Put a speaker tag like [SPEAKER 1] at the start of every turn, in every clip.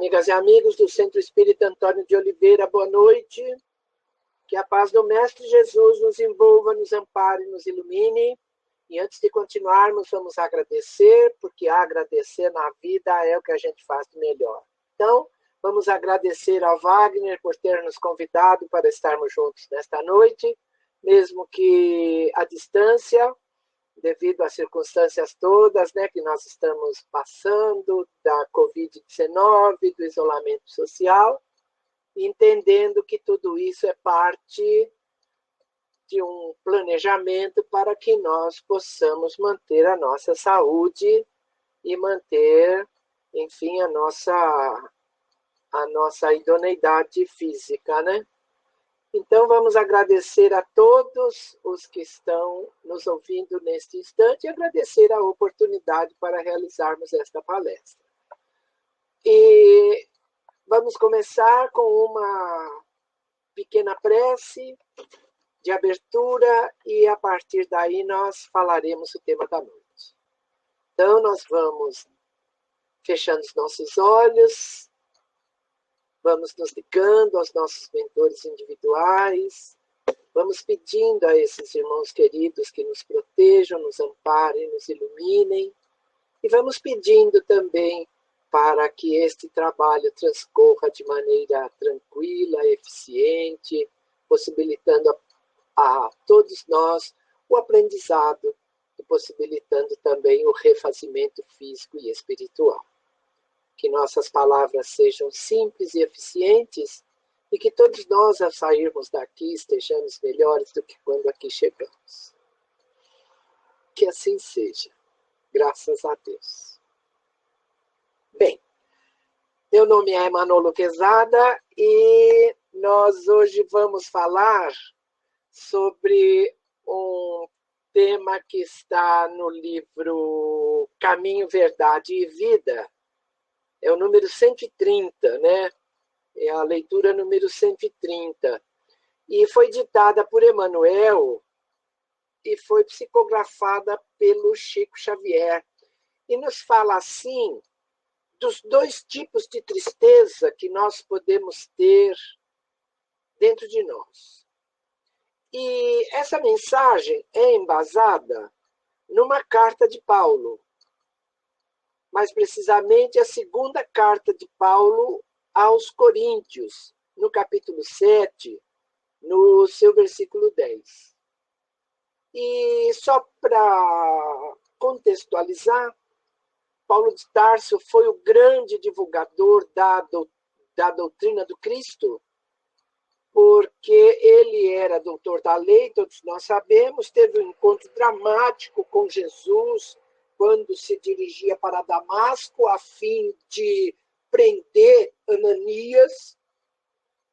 [SPEAKER 1] Amigas e amigos do Centro Espírita Antônio de Oliveira, boa noite. Que a paz do Mestre Jesus nos envolva, nos ampare, nos ilumine. E antes de continuarmos, vamos agradecer, porque agradecer na vida é o que a gente faz de melhor. Então, vamos agradecer ao Wagner por ter nos convidado para estarmos juntos nesta noite, mesmo que à distância, devido às circunstâncias todas, né, que nós estamos passando, da Covid-19, do isolamento social, entendendo que tudo isso é parte de um planejamento para que nós possamos manter a nossa saúde e manter, enfim, a nossa idoneidade física, né? Então, vamos agradecer a todos os que estão nos ouvindo neste instante e agradecer a oportunidade para realizarmos esta palestra. E vamos começar com uma pequena prece de abertura e, a partir daí, nós falaremos o tema da noite. Então, nós vamos fechando os nossos olhos, vamos nos ligando aos nossos mentores individuais, vamos pedindo a esses irmãos queridos que nos protejam, nos amparem, nos iluminem, e vamos pedindo também para que este trabalho transcorra de maneira tranquila, eficiente, possibilitando a todos nós o aprendizado e possibilitando também o refazimento físico e espiritual. Que nossas palavras sejam simples e eficientes e que todos nós, ao sairmos daqui, estejamos melhores do que quando aqui chegamos. Que assim seja, graças a Deus. Bem, meu nome é Manolo Quezada e nós hoje vamos falar sobre um tema que está no livro Caminho, Verdade e Vida. É o número 130, né? É a leitura número 130. E foi ditada por Emmanuel e foi psicografada pelo Chico Xavier. E nos fala assim dos dois tipos de tristeza que nós podemos ter dentro de nós. E essa mensagem é embasada numa carta de Paulo, mais precisamente a segunda carta de Paulo aos Coríntios, no capítulo 7, no seu versículo 10. E só para contextualizar, Paulo de Tarso foi o grande divulgador da doutrina do Cristo, porque ele era doutor da lei, todos nós sabemos, teve um encontro dramático com Jesus, quando se dirigia para Damasco, a fim de prender Ananias,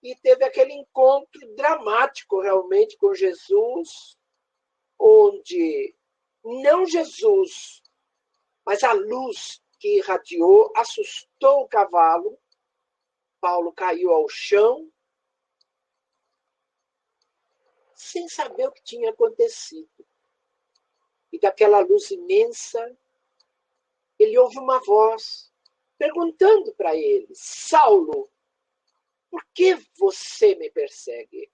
[SPEAKER 1] e teve aquele encontro dramático realmente com Jesus, onde não Jesus, mas a luz que irradiou, assustou o cavalo, Paulo caiu ao chão, sem saber o que tinha acontecido. E daquela luz imensa, ele ouve uma voz perguntando para ele: Saulo, por que você me persegue?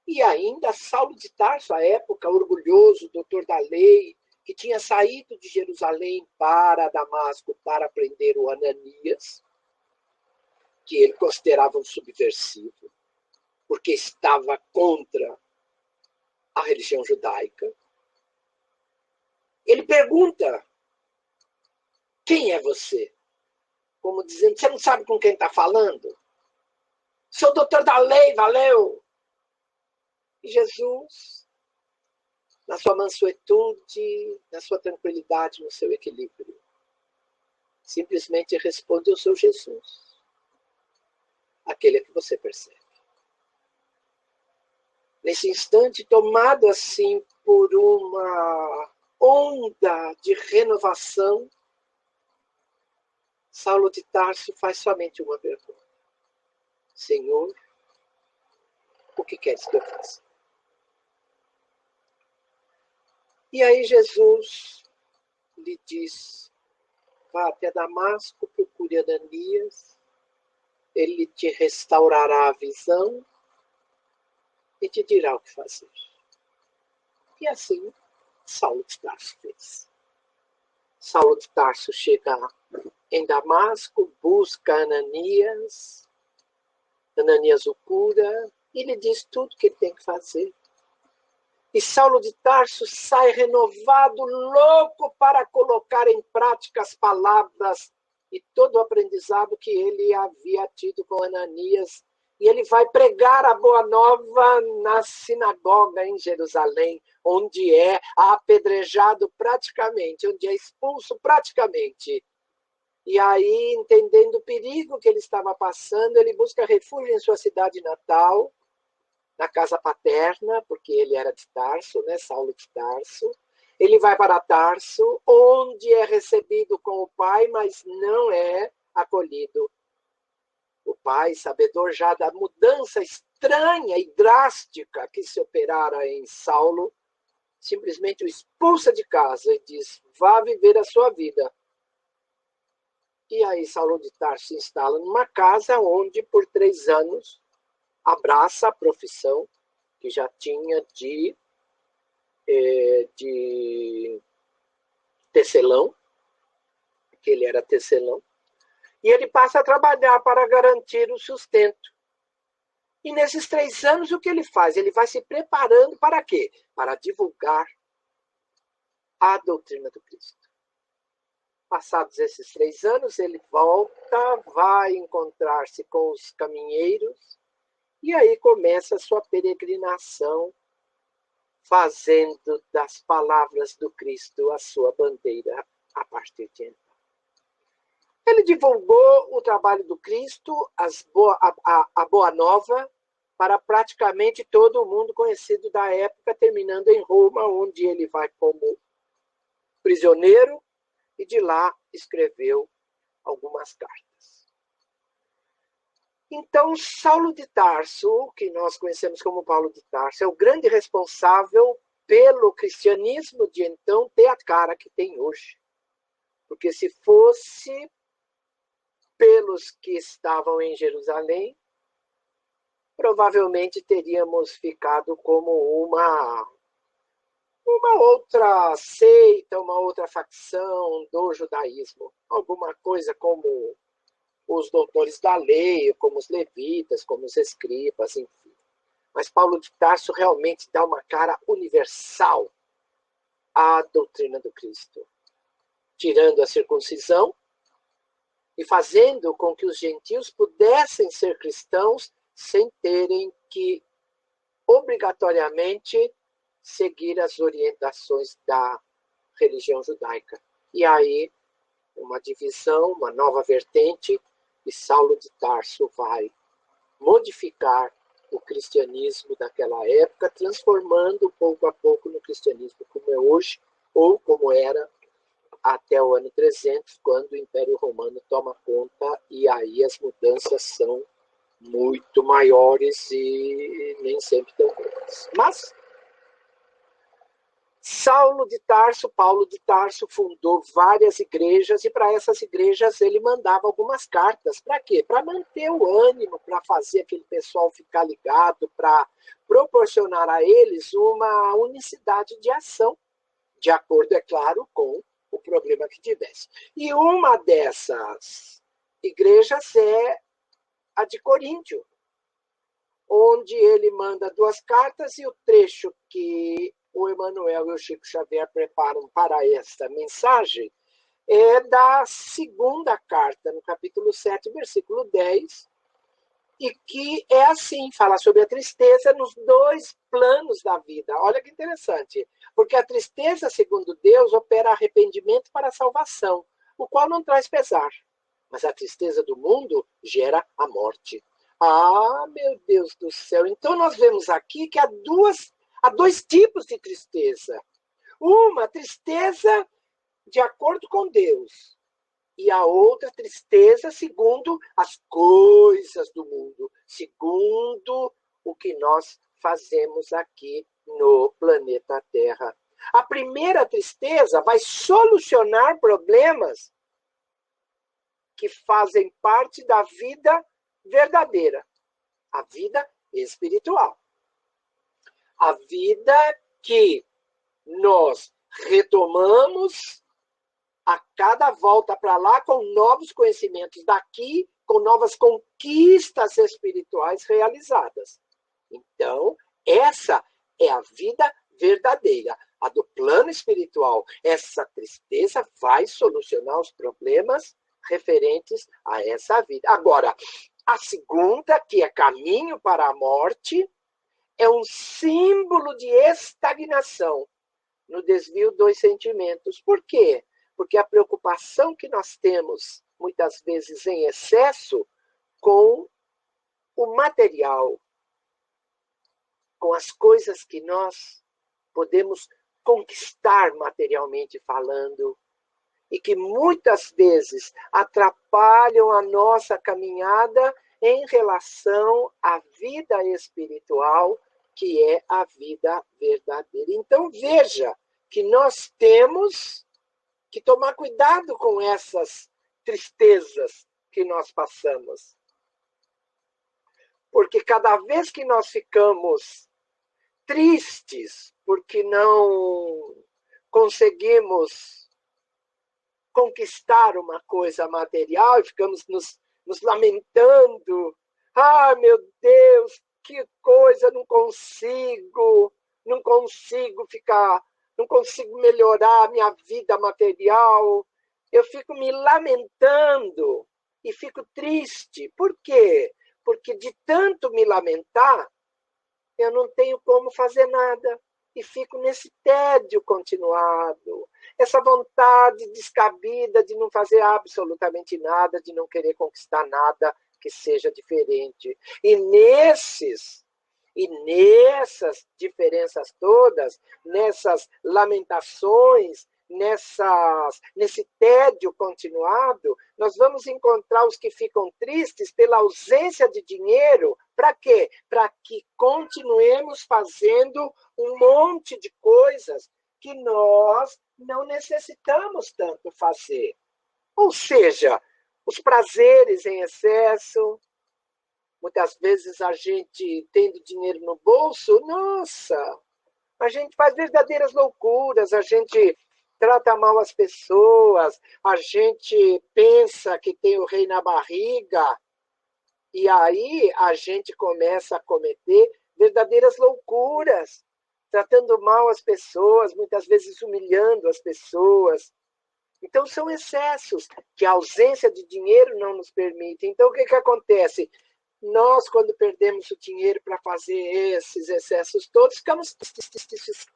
[SPEAKER 1] E ainda Saulo de Tarso, à época, orgulhoso, doutor da lei, que tinha saído de Jerusalém para Damasco para prender o Ananias, que ele considerava um subversivo, porque estava contra a religião judaica. Ele pergunta: quem é você? Como dizendo, você não sabe com quem está falando? Sou doutor da lei, valeu! E Jesus, na sua mansuetude, na sua tranquilidade, no seu equilíbrio, simplesmente responde: eu sou Jesus, aquele que você persegue. Nesse instante, tomado assim por uma onda de renovação, Saulo de Tarso faz somente uma pergunta: Senhor, o que queres que eu faça? E aí Jesus lhe diz vá até Damasco, procure Ananias, ele te restaurará a visão e te dirá o que fazer. E assim, Saulo de Tarso fez. Saulo de Tarso chega em Damasco, busca Ananias, Ananias o cura, e lhe diz tudo o que ele tem que fazer. E Saulo de Tarso sai renovado, louco para colocar em prática as palavras e todo o aprendizado que ele havia tido com Ananias. E ele vai pregar a boa nova na sinagoga em Jerusalém, onde é apedrejado praticamente, onde é expulso praticamente. E aí, entendendo o perigo que ele estava passando, ele busca refúgio em sua cidade natal, na casa paterna, porque ele era de Tarso, né? Saulo de Tarso. Ele vai para Tarso, onde é recebido com o pai, mas não é acolhido. O pai, sabedor já da mudança estranha e drástica que se operara em Saulo, simplesmente o expulsa de casa e diz: vá viver a sua vida. E aí Saulo de Tarso se instala numa casa onde, por 3 anos, abraça a profissão que já tinha de tecelão, que ele era tecelão, e ele passa a trabalhar para garantir o sustento. E nesses 3 anos, o que ele faz? Ele vai se preparando para quê? Para divulgar a doutrina do Cristo. Passados esses 3 anos, ele volta, vai encontrar-se com os caminheiros, e aí começa a sua peregrinação, fazendo das palavras do Cristo a sua bandeira a partir de então. Ele divulgou o trabalho do Cristo, a Boa Nova, para praticamente todo o mundo conhecido da época, terminando em Roma, onde ele vai como prisioneiro, e de lá escreveu algumas cartas. Então, Saulo de Tarso, que nós conhecemos como Paulo de Tarso, é o grande responsável pelo cristianismo de então ter a cara que tem hoje. Porque se fosse pelos que estavam em Jerusalém, provavelmente teríamos ficado como uma outra seita, uma outra facção do judaísmo. Alguma coisa como os doutores da lei, como os levitas, como os escribas, enfim. Mas Paulo de Tarso realmente dá uma cara universal à doutrina do Cristo, tirando a circuncisão e fazendo com que os gentios pudessem ser cristãos sem terem que obrigatoriamente seguir as orientações da religião judaica. E aí, uma divisão, uma nova vertente, e Saulo de Tarso vai modificar o cristianismo daquela época, transformando pouco a pouco no cristianismo como é hoje, ou como era até o ano 300, quando o Império Romano toma conta, e aí as mudanças são muito maiores e nem sempre tão grandes. Mas Saulo de Tarso, Paulo de Tarso, fundou várias igrejas, e para essas igrejas ele mandava algumas cartas. Para quê? Para manter o ânimo, para fazer aquele pessoal ficar ligado, para proporcionar a eles uma unicidade de ação, de acordo, é claro, com o problema que tivesse. E uma dessas igrejas é a de Coríntio, onde ele manda 2 cartas, e o trecho que o Emmanuel e o Chico Xavier preparam para esta mensagem é da 2ª carta, no capítulo 7, versículo 10, e que é assim, fala sobre a tristeza nos 2 planos da vida. Olha que interessante, porque a tristeza, segundo Deus, opera arrependimento para a salvação, o qual não traz pesar, mas a tristeza do mundo gera a morte. Ah, meu Deus do céu! Então nós vemos aqui que há 2 tipos de tristeza. Uma tristeza de acordo com Deus, e a outra tristeza segundo as coisas do mundo, segundo o que nós fazemos aqui no planeta Terra. A primeira tristeza vai solucionar problemas que fazem parte da vida verdadeira, a vida espiritual. A vida que nós retomamos a cada volta para lá com novos conhecimentos daqui, com novas conquistas espirituais realizadas. Então, essa é a vida verdadeira, a do plano espiritual. Essa tristeza vai solucionar os problemas referentes a essa vida. Agora, a segunda, que é caminho para a morte, é um símbolo de estagnação no desvio dos sentimentos. Por quê? Porque a preocupação que nós temos, muitas vezes em excesso, com o material, com as coisas que nós podemos conquistar materialmente falando, e que muitas vezes atrapalham a nossa caminhada em relação à vida espiritual, que é a vida verdadeira. Então, veja que nós temos que tomar cuidado com essas tristezas que nós passamos. Porque cada vez que nós ficamos tristes, porque não conseguimos conquistar uma coisa material e ficamos nos lamentando. Ah, meu Deus, que coisa, não consigo ficar, não consigo melhorar a minha vida material. Eu fico me lamentando e fico triste. Por quê? Porque de tanto me lamentar, eu não tenho como fazer nada. E fico nesse tédio continuado. Essa vontade descabida de não fazer absolutamente nada, de não querer conquistar nada que seja diferente. E nessas diferenças todas, nessas lamentações, nesse tédio continuado, nós vamos encontrar os que ficam tristes pela ausência de dinheiro. Para quê? Para que continuemos fazendo um monte de coisas que nós não necessitamos tanto fazer. Ou seja, os prazeres em excesso. Muitas vezes a gente, tendo dinheiro no bolso, nossa, a gente faz verdadeiras loucuras, a gente trata mal as pessoas, a gente pensa que tem o rei na barriga, e aí a gente começa a cometer verdadeiras loucuras, tratando mal as pessoas, muitas vezes humilhando as pessoas. Então, são excessos que a ausência de dinheiro não nos permite. Então, o que acontece? Nós, quando perdemos o dinheiro para fazer esses excessos todos,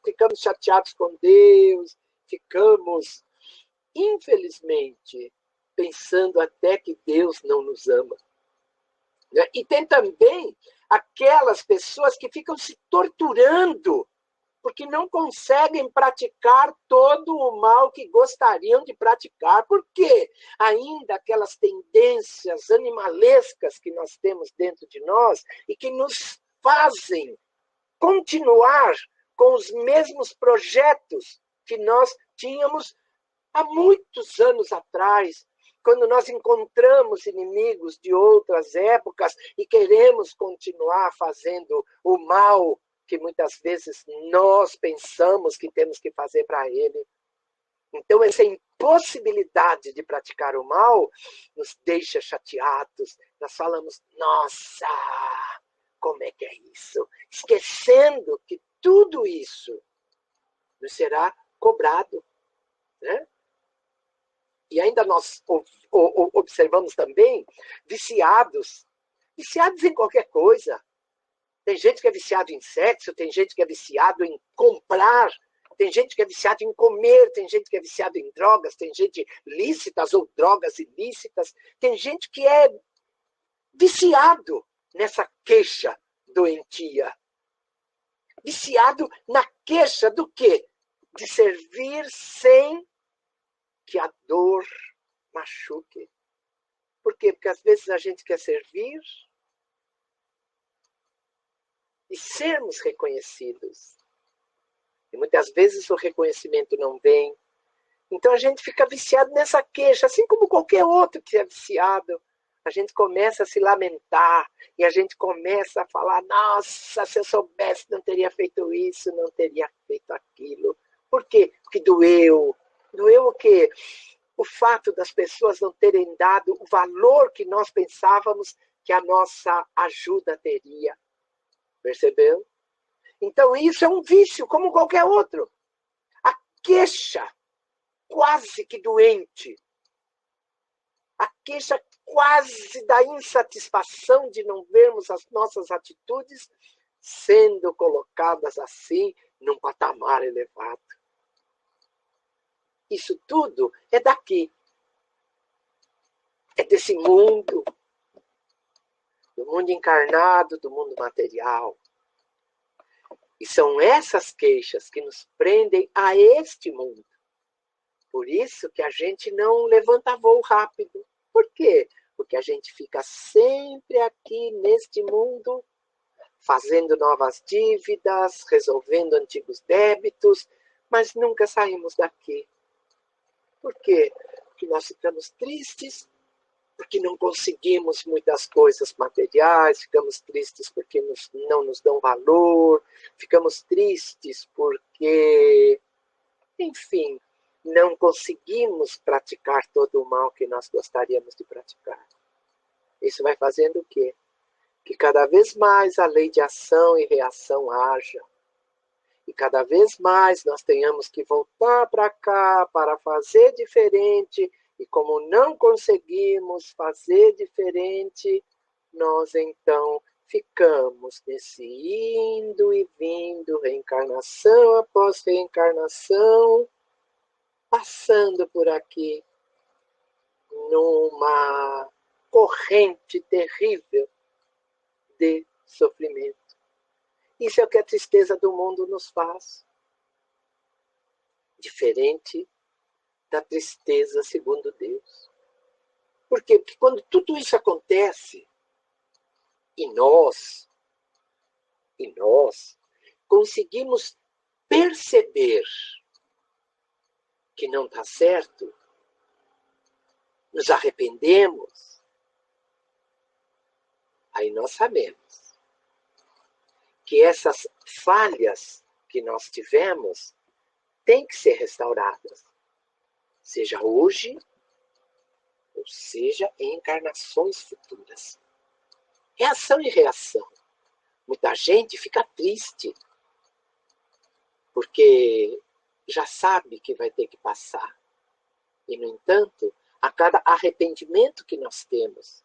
[SPEAKER 1] ficamos chateados com Deus, ficamos, infelizmente, pensando até que Deus não nos ama. E tem também aquelas pessoas que ficam se torturando porque não conseguem praticar todo o mal que gostariam de praticar. Por quê? Ainda aquelas tendências animalescas que nós temos dentro de nós e que nos fazem continuar com os mesmos projetos que nós tínhamos há muitos anos atrás, quando nós encontramos inimigos de outras épocas e queremos continuar fazendo o mal que muitas vezes nós pensamos que temos que fazer para ele. Então, essa impossibilidade de praticar o mal nos deixa chateados. Nós falamos, nossa, como é que é isso? Esquecendo que tudo isso nos será cobrado, né? E ainda nós observamos também viciados em qualquer coisa. Tem gente que é viciado em sexo, tem gente que é viciado em comprar, tem gente que é viciado em comer, tem gente que é viciado em drogas, tem gente lícitas ou drogas ilícitas, tem gente que é viciado nessa queixa doentia. Viciado na queixa do quê? De servir sem que a dor machuque. Por quê? Porque às vezes a gente quer servir e sermos reconhecidos. E muitas vezes o reconhecimento não vem, Então a gente fica viciado nessa queixa, assim como qualquer outro que é viciado. A gente começa a se lamentar e a gente começa a falar: nossa, se eu soubesse, não teria feito isso, não teria feito aquilo. Por quê? Porque doeu. Doeu o quê? O fato das pessoas não terem dado o valor que nós pensávamos que a nossa ajuda teria. Percebeu? Então isso é um vício, como qualquer outro. A queixa quase que doente, a queixa quase da insatisfação de não vermos as nossas atitudes sendo colocadas assim num patamar elevado. Isso tudo é daqui, é desse mundo, do mundo encarnado, do mundo material. E são essas queixas que nos prendem a este mundo. Por isso que a gente não levanta voo rápido. Por quê? Porque a gente fica sempre aqui neste mundo, fazendo novas dívidas, resolvendo antigos débitos, mas nunca saímos daqui. Por quê? Porque nós ficamos tristes, porque não conseguimos muitas coisas materiais, ficamos tristes porque não nos dão valor, ficamos tristes porque, enfim, não conseguimos praticar todo o mal que nós gostaríamos de praticar. Isso vai fazendo o quê? Que cada vez mais a lei de ação e reação haja. E cada vez mais nós tenhamos que voltar para cá para fazer diferente. E como não conseguimos fazer diferente, nós então ficamos nesse indo e vindo, reencarnação após reencarnação, passando por aqui numa corrente terrível de sofrimento. Isso é o que a tristeza do mundo nos faz. Diferente da tristeza segundo Deus. Por quê? Porque quando tudo isso acontece, e nós conseguimos perceber que não está certo, nos arrependemos, aí nós sabemos que essas falhas que nós tivemos têm que ser restauradas, seja hoje, ou seja em encarnações futuras. É ação e reação. Muita gente fica triste, porque já sabe que vai ter que passar. E, no entanto, a cada arrependimento que nós temos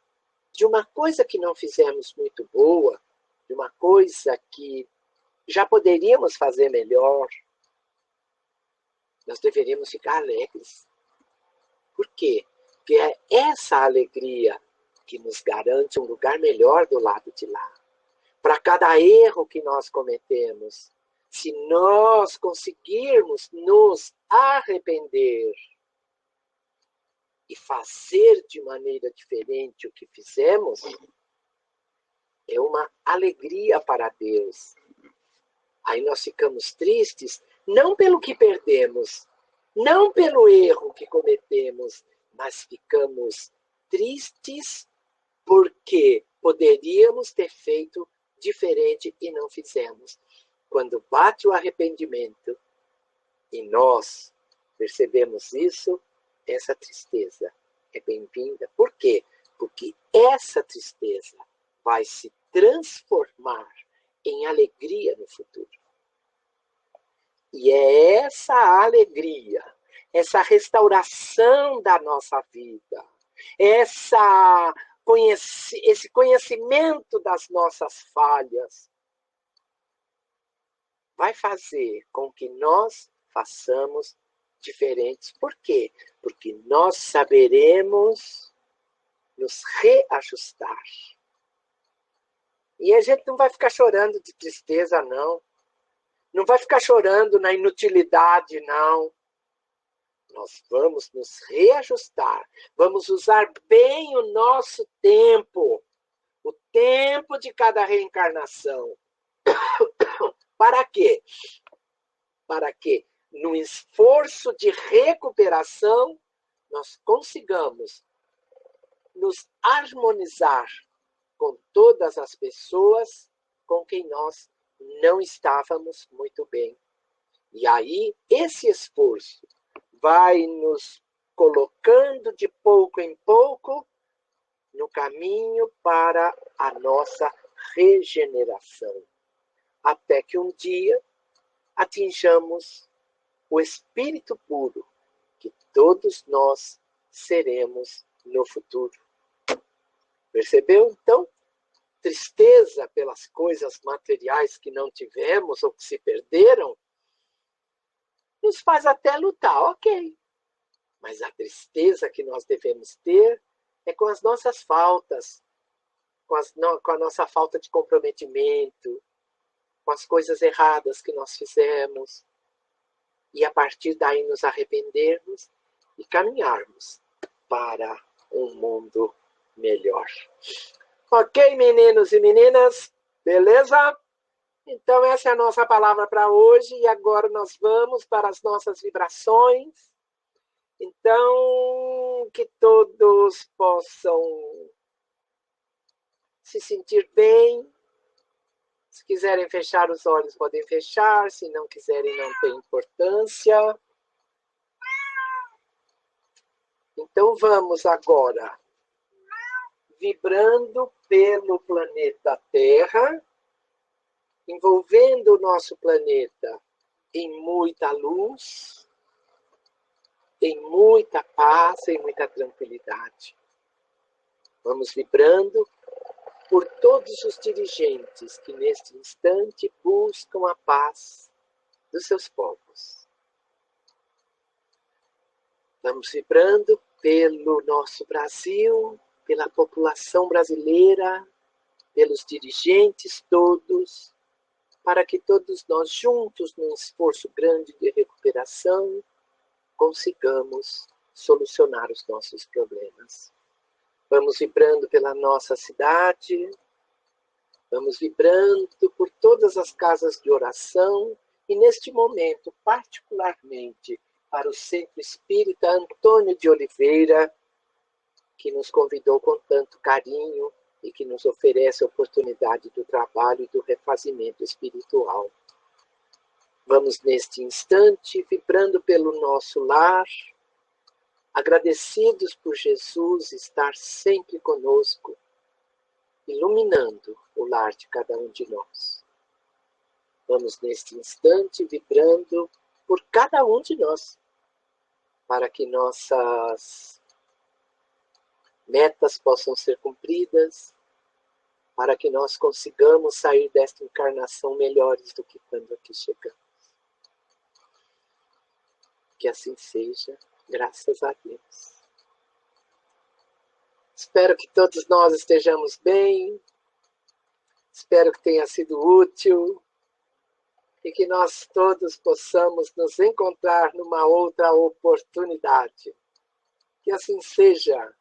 [SPEAKER 1] de uma coisa que não fizemos muito boa, de uma coisa que já poderíamos fazer melhor, nós deveríamos ficar alegres. Por quê? Porque é essa alegria que nos garante um lugar melhor do lado de lá. Para cada erro que nós cometemos, se nós conseguirmos nos arrepender e fazer de maneira diferente o que fizemos, é uma alegria para Deus. Aí nós ficamos tristes, não pelo que perdemos, não pelo erro que cometemos, mas ficamos tristes porque poderíamos ter feito diferente e não fizemos. Quando bate o arrependimento e nós percebemos isso, essa tristeza é bem-vinda. Por quê? Porque essa tristeza vai se transformar em alegria no futuro. E é essa alegria, essa restauração da nossa vida, esse conhecimento das nossas falhas, vai fazer com que nós façamos diferentes. Por quê? Porque nós saberemos nos reajustar. E a gente não vai ficar chorando de tristeza, não. Não vai ficar chorando na inutilidade, não. Nós vamos nos reajustar. Vamos usar bem o nosso tempo. O tempo de cada reencarnação. Para quê? Para que no esforço de recuperação, nós consigamos nos harmonizar com todas as pessoas com quem nós não estávamos muito bem. E aí, esse esforço vai nos colocando de pouco em pouco no caminho para a nossa regeneração, até que um dia atinjamos o espírito puro que todos nós seremos no futuro. Percebeu? Então, tristeza pelas coisas materiais que não tivemos ou que se perderam, nos faz até lutar, ok. Mas a tristeza que nós devemos ter é com as nossas faltas, com a nossa falta de comprometimento, com as coisas erradas que nós fizemos, e a partir daí nos arrependermos e caminharmos para um mundo melhor. Ok, meninos e meninas? Beleza? Então, essa é a nossa palavra para hoje, e agora nós vamos para as nossas vibrações. Então, que todos possam se sentir bem. Se quiserem fechar os olhos, podem fechar. Se não quiserem, não tem importância. Então, vamos agora vibrando pelo planeta Terra, envolvendo o nosso planeta em muita luz, em muita paz, em muita tranquilidade. Vamos vibrando por todos os dirigentes que neste instante buscam a paz dos seus povos. Vamos vibrando pelo nosso Brasil, pela população brasileira, pelos dirigentes todos, para que todos nós juntos, num esforço grande de recuperação, consigamos solucionar os nossos problemas. Vamos vibrando pela nossa cidade, vamos vibrando por todas as casas de oração e, neste momento, particularmente para o Centro Espírita Antônio de Oliveira, que nos convidou com tanto carinho e que nos oferece a oportunidade do trabalho e do refazimento espiritual. Vamos, neste instante, vibrando pelo nosso lar, agradecidos por Jesus estar sempre conosco, iluminando o lar de cada um de nós. Vamos, neste instante, vibrando por cada um de nós, para que nossas metas possam ser cumpridas, para que nós consigamos sair desta encarnação melhores do que quando aqui chegamos. Que assim seja, graças a Deus. Espero que todos nós estejamos bem, espero que tenha sido útil e que nós todos possamos nos encontrar numa outra oportunidade. Que assim seja,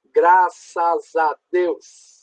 [SPEAKER 1] graças a Deus.